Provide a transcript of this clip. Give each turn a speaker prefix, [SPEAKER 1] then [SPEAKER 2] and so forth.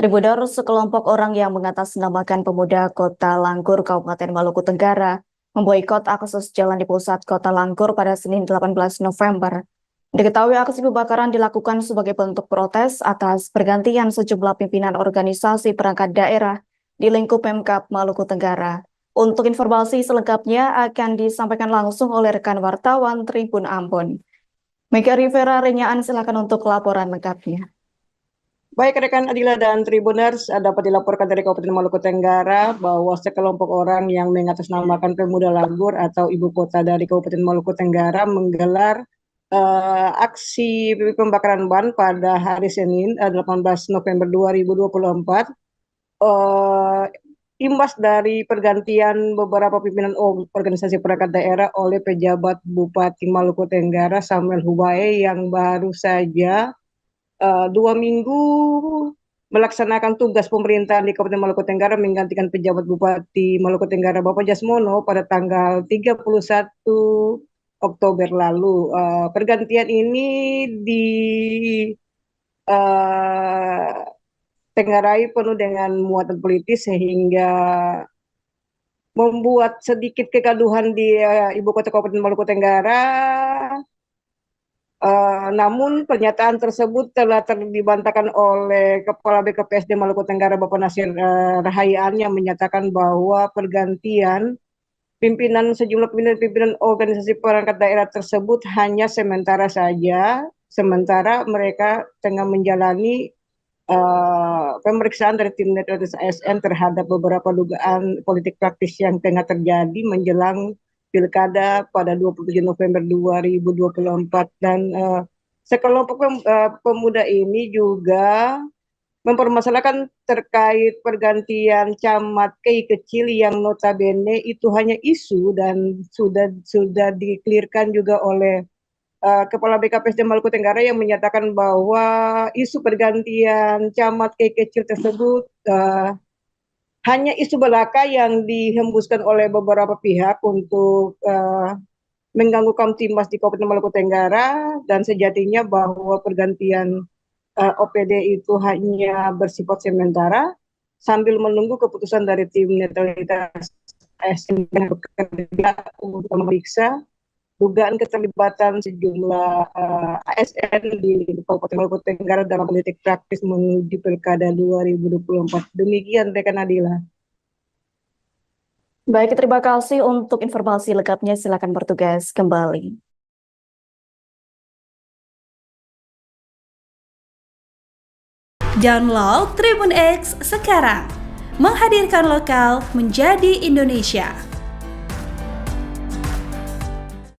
[SPEAKER 1] Tribunner, sekelompok orang yang mengatasnamakan pemuda Kota Langgur, Kabupaten Maluku Tenggara, memboikot akses jalan di pusat Kota Langgur pada Senin 18 November. Diketahui aksi pembakaran dilakukan sebagai bentuk protes atas pergantian sejumlah pimpinan organisasi perangkat daerah di lingkup Pemkab Maluku Tenggara. Untuk informasi selengkapnya akan disampaikan langsung oleh rekan wartawan Tribun Ambon. Mega Rivera Renyaan, silakan untuk laporan lengkapnya.
[SPEAKER 2] Baik rekan Adila dan Tribuners, dapat dilaporkan dari Kabupaten Maluku Tenggara bahwa sekelompok orang yang mengatasnamakan Pemuda Langgur atau ibu kota dari Kabupaten Maluku Tenggara menggelar aksi pembakaran ban pada hari Senin 18 November 2024. Imbas dari pergantian beberapa pimpinan organisasi perangkat daerah oleh pejabat Bupati Maluku Tenggara Samuel Hubae yang baru saja 2 minggu melaksanakan tugas pemerintahan di Kabupaten Maluku Tenggara menggantikan pejabat Bupati Maluku Tenggara Bapak Jasmono pada tanggal 31 Oktober lalu. Pergantian ini ditenggarai penuh dengan muatan politis sehingga membuat sedikit kegaduhan di ibu kota Kabupaten Maluku Tenggara. Namun pernyataan tersebut telah dibantahkan oleh Kepala BKPSD Maluku Tenggara Bapak Nasir Rahayaan yang menyatakan bahwa pergantian sejumlah pimpinan organisasi perangkat daerah tersebut hanya sementara saja, sementara mereka tengah menjalani pemeriksaan dari tim netralitas ASN terhadap beberapa dugaan politik praktis yang tengah terjadi menjelang Pilkada pada 27 November 2024 dan sekelompok pemuda ini juga mempermasalahkan terkait pergantian camat Kei Kecil yang notabene itu hanya isu dan sudah dikelirkan juga oleh Kepala BKPSD Maluku Tenggara yang menyatakan bahwa isu pergantian camat Kei Kecil tersebut hanya isu belaka yang dihembuskan oleh beberapa pihak untuk mengganggu Kamtimas di Kabupaten Maluku Tenggara, dan sejatinya bahwa pergantian OPD itu hanya bersifat sementara sambil menunggu keputusan dari tim netralitas ASN yang bekerja untuk memeriksa dugaan keterlibatan sejumlah ASN di Kabupaten Maluku Tenggara dalam politik praktis menuju Pilkada 2024. Demikian rekan Adila.
[SPEAKER 1] Baik, terima kasih untuk informasi lengkapnya. Silakan bertugas kembali.
[SPEAKER 3] Download Tribun X sekarang, menghadirkan lokal menjadi Indonesia.